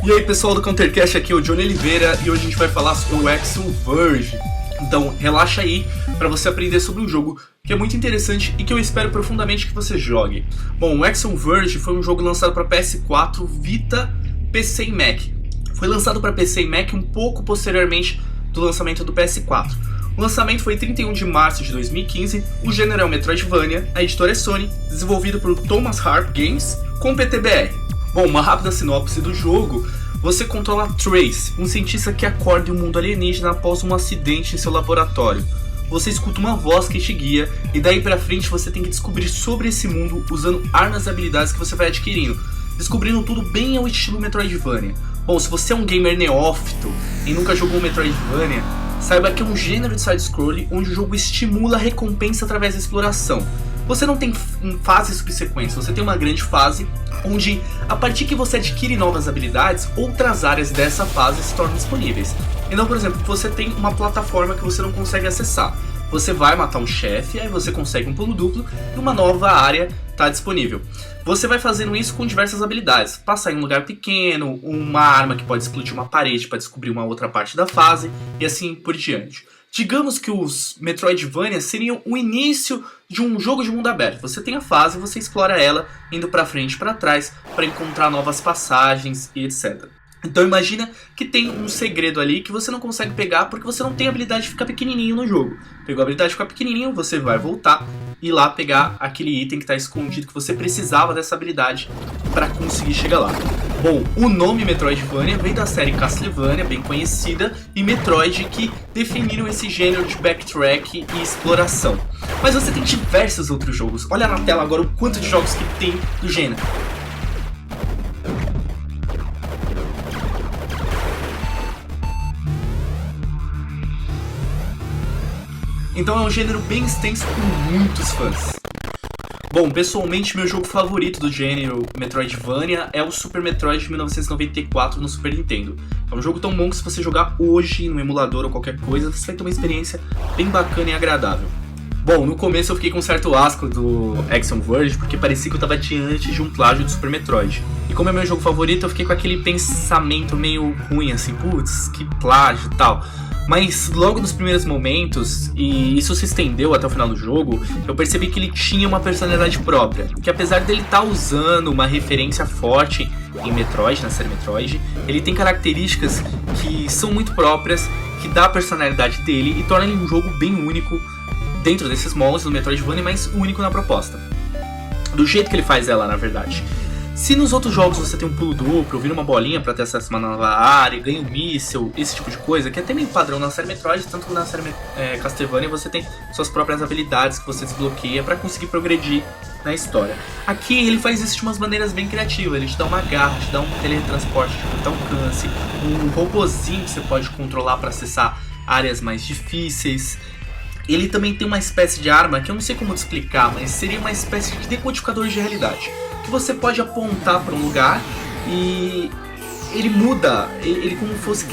E aí pessoal do Countercast, aqui é o Johnny Oliveira e hoje a gente vai falar sobre o Axiom Verge. Então relaxa aí para você aprender sobre um jogo que é muito interessante e que eu espero profundamente que você jogue. Bom, o Axiom Verge foi um jogo lançado para PS4, Vita, PC e Mac. Foi lançado para PC e Mac um pouco posteriormente do lançamento do PS4. O lançamento foi em 31 de março de 2015, o gênero é o Metroidvania, a editora é Sony, desenvolvido por Thomas Harp Games com PTBR. Bom, uma rápida sinopse do jogo: você controla Trace, um cientista que acorda em um mundo alienígena após um acidente em seu laboratório. Você escuta uma voz que te guia e daí pra frente você tem que descobrir sobre esse mundo usando armas e habilidades que você vai adquirindo, descobrindo tudo bem ao estilo Metroidvania. Bom, se você é um gamer neófito e nunca jogou Metroidvania, saiba que é um gênero de side-scroll onde o jogo estimula a recompensa através da exploração. Você não tem fases subsequentes, você tem uma grande fase onde, a partir que você adquire novas habilidades, outras áreas dessa fase se tornam disponíveis. Então, por exemplo, você tem uma plataforma que você não consegue acessar. Você vai matar um chefe, aí você consegue um pulo duplo e uma nova área está disponível. Você vai fazendo isso com diversas habilidades. Passar em um lugar pequeno, uma arma que pode explodir uma parede para descobrir uma outra parte da fase e assim por diante. Digamos que os Metroidvania seriam o início de um jogo de mundo aberto. Você tem a fase, você explora ela, indo pra frente e pra trás, para encontrar novas passagens e etc. Então imagina que tem um segredo ali que você não consegue pegar porque você não tem a habilidade de ficar pequenininho no jogo. Pegou a habilidade de ficar pequenininho, você vai voltar e lá pegar aquele item que está escondido, que você precisava dessa habilidade para conseguir chegar lá. Bom, o nome Metroidvania vem da série Castlevania, bem conhecida, e Metroid, que definiram esse gênero de backtrack e exploração. Mas você tem diversos outros jogos. Olha na tela agora o quanto de jogos que tem do gênero. Então é um gênero bem extenso com muitos fãs. Bom, pessoalmente meu jogo favorito do gênero Metroidvania é o Super Metroid de 1994 no Super Nintendo. É um jogo tão bom que se você jogar hoje no emulador ou qualquer coisa, você vai ter uma experiência bem bacana e agradável. Bom, no começo eu fiquei com um certo asco do Axiom Verge, porque parecia que eu tava diante de um plágio do Super Metroid. E como é meu jogo favorito, eu fiquei com aquele pensamento meio ruim, assim, putz, que plágio e tal. Mas logo nos primeiros momentos, e isso se estendeu até o final do jogo, eu percebi que ele tinha uma personalidade própria. Que apesar dele estar usando uma referência forte em Metroid, na série Metroid, ele tem características que são muito próprias, que dá a personalidade dele e torna ele um jogo bem único dentro desses moldes do Metroidvania, mas único na proposta. Do jeito que ele faz ela, na verdade. Se nos outros jogos você tem um pulo duplo, vira uma bolinha para ter acesso a uma nova área, ganha um míssil, esse tipo de coisa, que é até meio padrão na série Metroid, tanto que na série Castlevania você tem suas próprias habilidades que você desbloqueia para conseguir progredir na história. Aqui ele faz isso de umas maneiras bem criativas, ele te dá uma garra, te dá um teletransporte de muito alcance, um robozinho que você pode controlar para acessar áreas mais difíceis. Ele também tem uma espécie de arma que eu não sei como te explicar, mas seria uma espécie de decodificador de realidade. Que você pode apontar para um lugar e ele muda, ele como fosse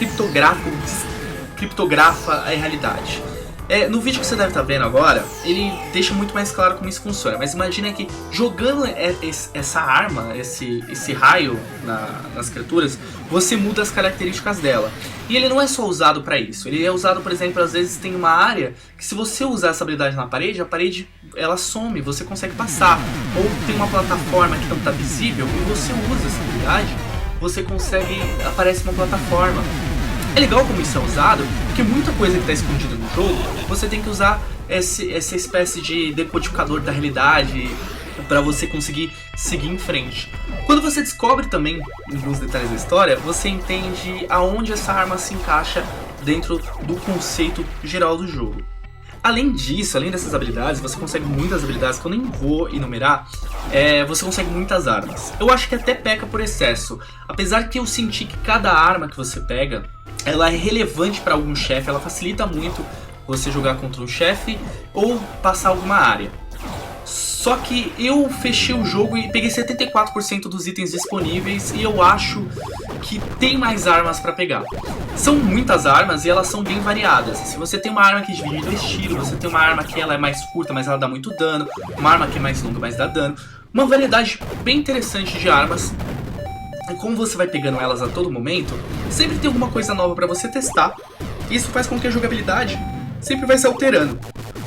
criptografa a realidade. No vídeo que você deve estar vendo agora, ele deixa muito mais claro como isso funciona. Mas imagina que jogando essa arma, esse raio nas criaturas, você muda as características dela. E ele não é só usado para isso. Ele é usado, por exemplo, às vezes tem uma área que se você usar essa habilidade na parede, a parede ela some, você consegue passar. Ou tem uma plataforma que não está visível e você usa essa habilidade, você consegue, aparece uma plataforma. É legal como isso é usado, porque muita coisa que está escondida no jogo, você tem que usar essa espécie de decodificador da realidade para você conseguir seguir em frente. Quando você descobre também alguns detalhes da história, você entende aonde essa arma se encaixa dentro do conceito geral do jogo. Além disso, além dessas habilidades, você consegue muitas habilidades que eu nem vou enumerar, você consegue muitas armas. Eu acho que até peca por excesso, apesar que eu senti que cada arma que você pega, ela é relevante para algum chefe, ela facilita muito você jogar contra um chefe ou passar alguma área. Só que eu fechei o jogo e peguei 74% dos itens disponíveis e eu acho que tem mais armas para pegar. São muitas armas e elas são bem variadas. Se você tem uma arma que divide dois tiros, você tem uma arma que ela é mais curta, mas ela dá muito dano, uma arma que é mais longa, mas dá dano. Uma variedade bem interessante de armas. como você vai pegando elas a todo momento, sempre tem alguma coisa nova pra você testar. Isso faz com que a jogabilidade sempre vai se alterando.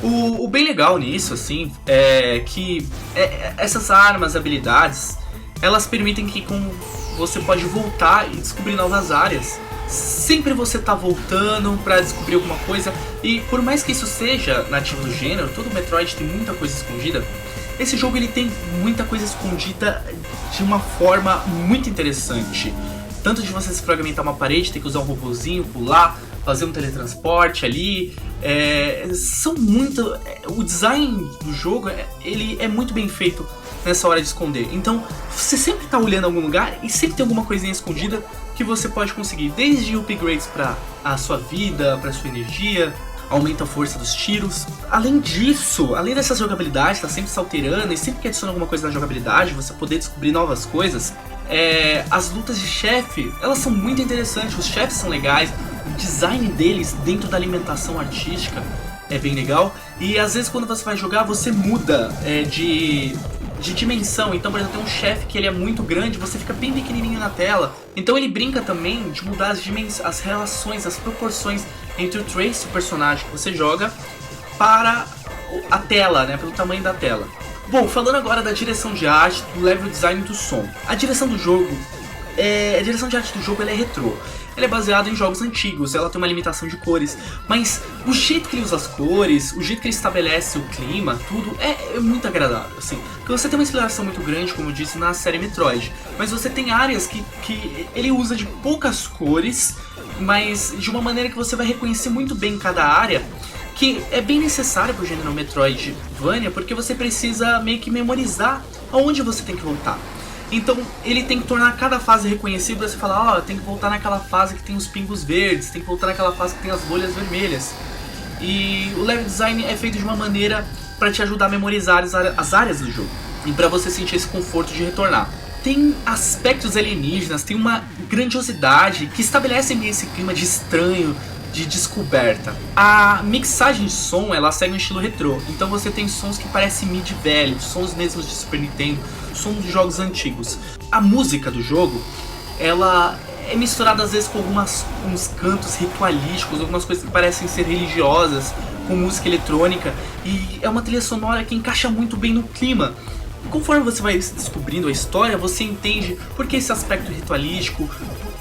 O bem legal nisso, assim, é que essas armas, habilidades, elas permitem que você pode voltar e descobrir novas áreas. Sempre você tá voltando pra descobrir alguma coisa. E por mais que isso seja nativo do gênero, todo Metroid tem muita coisa escondida. Esse jogo ele tem muita coisa escondida de uma forma muito interessante. Tanto de você se fragmentar uma parede, ter que usar um robôzinho, pular, fazer um teletransporte ali. São muito... O design do jogo, ele é muito bem feito nessa hora de esconder. Então, você sempre tá olhando em algum lugar e sempre tem alguma coisinha escondida que você pode conseguir. Desde upgrades para a sua vida, para sua energia, aumenta a força dos tiros. Além disso, além dessa jogabilidade, tá sempre se alterando e sempre que adiciona alguma coisa na jogabilidade, você poder descobrir novas coisas. As lutas de chefe, elas são muito interessantes, os chefes são legais, o design deles dentro da alimentação artística é bem legal. E às vezes quando você vai jogar, você muda de dimensão. Então, por exemplo, tem um chefe que ele é muito grande, você fica bem pequenininho na tela. Então ele brinca também de mudar as relações, as proporções entre o Trace, o personagem que você joga, para a tela, né, pelo tamanho da tela. Bom, falando agora da direção de arte, do level design do som. A direção de arte do jogo ela é retrô. Ela é baseada em jogos antigos, ela tem uma limitação de cores, mas o jeito que ele usa as cores, o jeito que ele estabelece o clima, tudo é muito agradável, assim. Porque você tem uma exploração muito grande, como eu disse, na série Metroid, mas você tem áreas que ele usa de poucas cores, mas de uma maneira que você vai reconhecer muito bem cada área, que é bem necessário pro gênero Metroidvania, porque você precisa meio que memorizar aonde você tem que voltar. Então ele tem que tornar cada fase reconhecível, você falar, tem que voltar naquela fase que tem os pingos verdes, tem que voltar naquela fase que tem as bolhas vermelhas. E o level design é feito de uma maneira para te ajudar a memorizar as áreas do jogo e para você sentir esse conforto de retornar. Tem aspectos alienígenas, tem uma grandiosidade que estabelecem esse clima de estranho, de descoberta. A mixagem de som, ela segue um estilo retrô, então você tem sons que parecem MIDI velho, sons mesmos de Super Nintendo, sons de jogos antigos. A música do jogo, ela é misturada às vezes com uns cantos ritualísticos, algumas coisas que parecem ser religiosas, com música eletrônica, e é uma trilha sonora que encaixa muito bem no clima. Conforme você vai descobrindo a história, você entende por que esse aspecto ritualístico,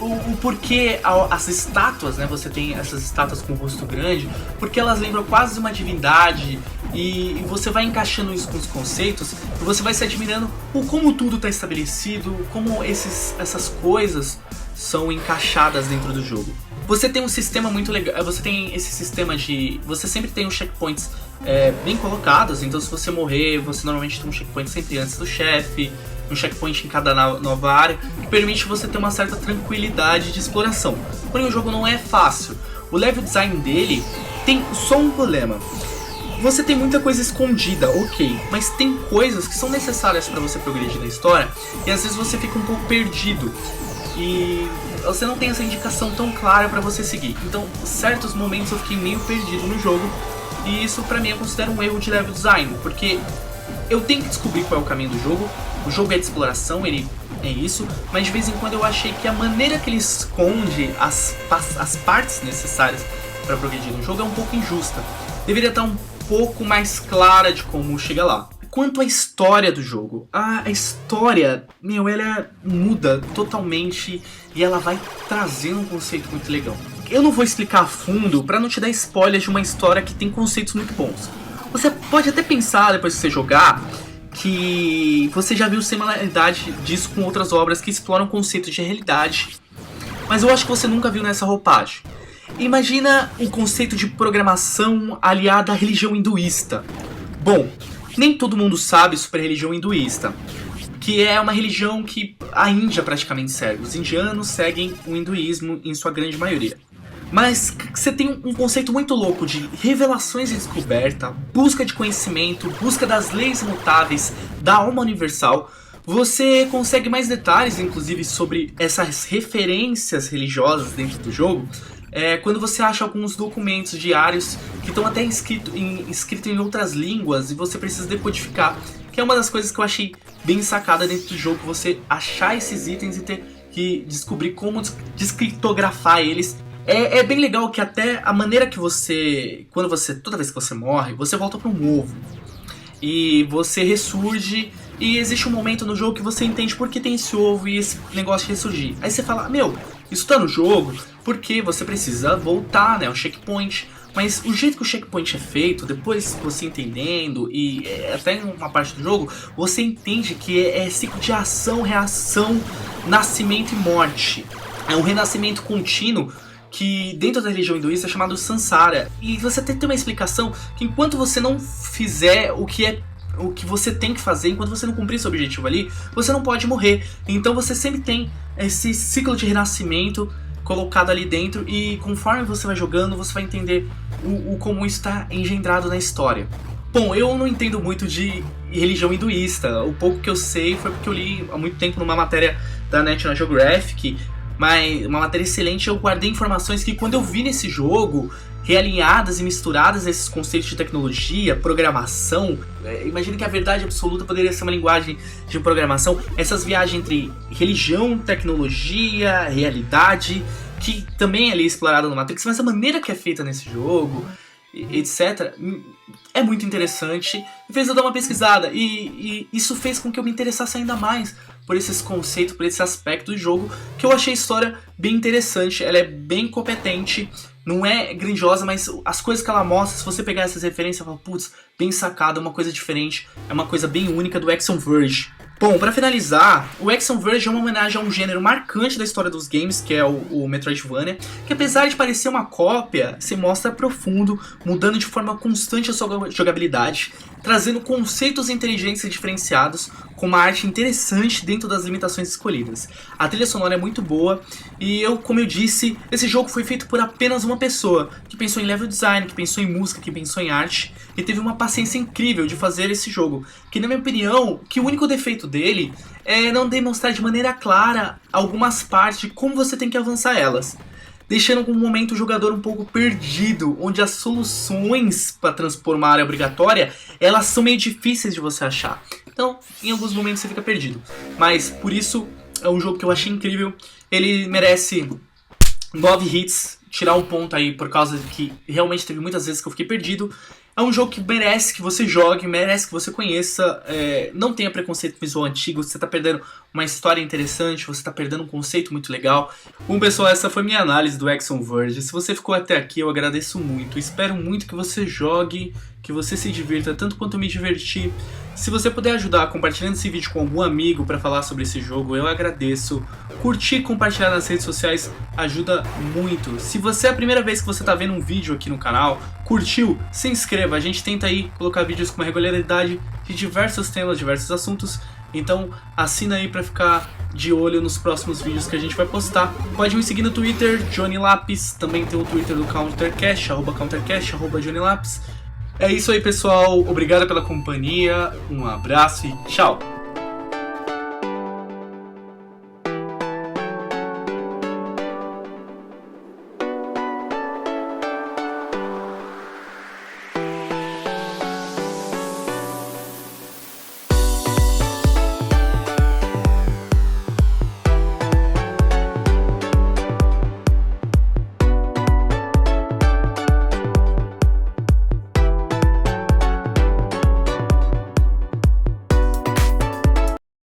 o porquê as estátuas, né? Você tem essas estátuas com o rosto grande, porque elas lembram quase uma divindade, e você vai encaixando isso com os conceitos, e você vai se admirando como tudo está estabelecido, como essas coisas são encaixadas dentro do jogo. Você tem um sistema muito legal, você tem esse sistema de... Você sempre tem os checkpoints bem colocados, então se você morrer, você normalmente tem um checkpoint sempre antes do chefe, um checkpoint em cada nova área, que permite você ter uma certa tranquilidade de exploração. Porém o jogo não é fácil. O level design dele tem só um problema. Você tem muita coisa escondida, ok, mas tem coisas que são necessárias para você progredir na história, e às vezes você fica um pouco perdido. E você não tem essa indicação tão clara pra você seguir. Então, em certos momentos eu fiquei meio perdido no jogo. E isso pra mim eu considero um erro de level design, porque eu tenho que descobrir qual é o caminho do jogo. O jogo é de exploração, ele é isso. Mas de vez em quando eu achei que a maneira que ele esconde as partes necessárias pra progredir no jogo é um pouco injusta. Deveria estar um pouco mais clara de como chega lá. Quanto à história do jogo, a história, ela muda totalmente e ela vai trazendo um conceito muito legal. Eu não vou explicar a fundo para não te dar spoilers de uma história que tem conceitos muito bons. Você pode até pensar, depois que você jogar, que você já viu similaridade disso com outras obras que exploram conceitos de realidade, mas eu acho que você nunca viu nessa roupagem. Imagina um conceito de programação aliado à religião hinduísta. Bom, nem todo mundo sabe sobre a religião hinduísta, que é uma religião que a Índia praticamente segue. Os indianos seguem o hinduísmo em sua grande maioria. Mas você tem um conceito muito louco de revelações e descoberta, busca de conhecimento, busca das leis imutáveis, da alma universal. Você consegue mais detalhes, inclusive, sobre essas referências religiosas dentro do jogo, quando você acha alguns documentos diários que estão até escritos em outras línguas e você precisa decodificar, que é uma das coisas que eu achei bem sacada dentro do jogo, você achar esses itens e ter que conseguir descobrir como descriptografar eles. É bem legal que até a maneira que toda vez que você morre, você volta para um ovo. E você ressurge, e existe um momento no jogo que você entende por que tem esse ovo e esse negócio de ressurgir. Aí você fala, meu, isso tá no jogo porque você precisa voltar, né, o checkpoint. Mas o jeito que o checkpoint é feito, depois você entendendo, e até em uma parte do jogo, você entende que é ciclo de ação, reação, nascimento e morte. É um renascimento contínuo que dentro da religião hinduísta é chamado Sansara. E você tem uma explicação que enquanto você não fizer o que você tem que fazer, enquanto você não cumprir seu objetivo ali, você não pode morrer. Então você sempre tem esse ciclo de renascimento colocado ali dentro, e conforme você vai jogando, você vai entender como isso está engendrado na história. Bom, eu não entendo muito de religião hinduísta. O pouco que eu sei foi porque eu li há muito tempo numa matéria da National Geographic, mas uma matéria excelente. Eu guardei informações que quando eu vi nesse jogo, realinhadas e misturadas esses conceitos de tecnologia, programação, imagina que a verdade absoluta poderia ser uma linguagem de programação, essas viagens entre religião, tecnologia, realidade, que também é ali explorada no Matrix, mas a maneira que é feita nesse jogo, etc., é muito interessante, e fez eu dar uma pesquisada, e isso fez com que eu me interessasse ainda mais por esses conceitos, por esse aspecto do jogo, que eu achei a história bem interessante. Ela é bem competente, não é grandiosa, mas as coisas que ela mostra, se você pegar essas referências, você fala, putz, bem sacado, é uma coisa diferente, é uma coisa bem única do Axiom Verge. Bom, pra finalizar, o Axiom Verge é uma homenagem a um gênero marcante da história dos games, que é o Metroidvania, que apesar de parecer uma cópia, se mostra profundo, mudando de forma constante a sua jogabilidade, trazendo conceitos inteligentes e diferenciados, com uma arte interessante dentro das limitações escolhidas. A trilha sonora é muito boa, e como eu disse, esse jogo foi feito por apenas uma pessoa, que pensou em level design, que pensou em música, que pensou em arte, e teve uma paciência incrível de fazer esse jogo, que na minha opinião, que o único defeito dele é não demonstrar de maneira clara algumas partes de como você tem que avançar elas, deixando com um momento o jogador um pouco perdido, onde as soluções para transpor uma área obrigatória, elas são meio difíceis de você achar. Então, em alguns momentos você fica perdido. Mas, por isso, é um jogo que eu achei incrível. Ele merece 9 hits, tirar um ponto aí por causa de que realmente teve muitas vezes que eu fiquei perdido. É um jogo que merece que você jogue, merece que você conheça, não tenha preconceito visual antigo, você tá perdendo uma história interessante, você tá perdendo um conceito muito legal. Bom pessoal, essa foi minha análise do Axiom Verge. Se você ficou até aqui, eu agradeço muito, espero muito que você jogue, que você se divirta tanto quanto eu me diverti. Se você puder ajudar compartilhando esse vídeo com algum amigo para falar sobre esse jogo, eu agradeço. Curtir e compartilhar nas redes sociais ajuda muito. Se você é a primeira vez que você está vendo um vídeo aqui no canal, curtiu, se inscreva. A gente tenta aí colocar vídeos com uma regularidade de diversos temas, diversos assuntos. Então assina aí para ficar de olho nos próximos vídeos que a gente vai postar. Pode me seguir no Twitter, Johnny Lapis. Também tem o Twitter do CounterCast, @CounterCast, @JohnnyLapis. É isso aí pessoal, obrigado pela companhia, um abraço e tchau!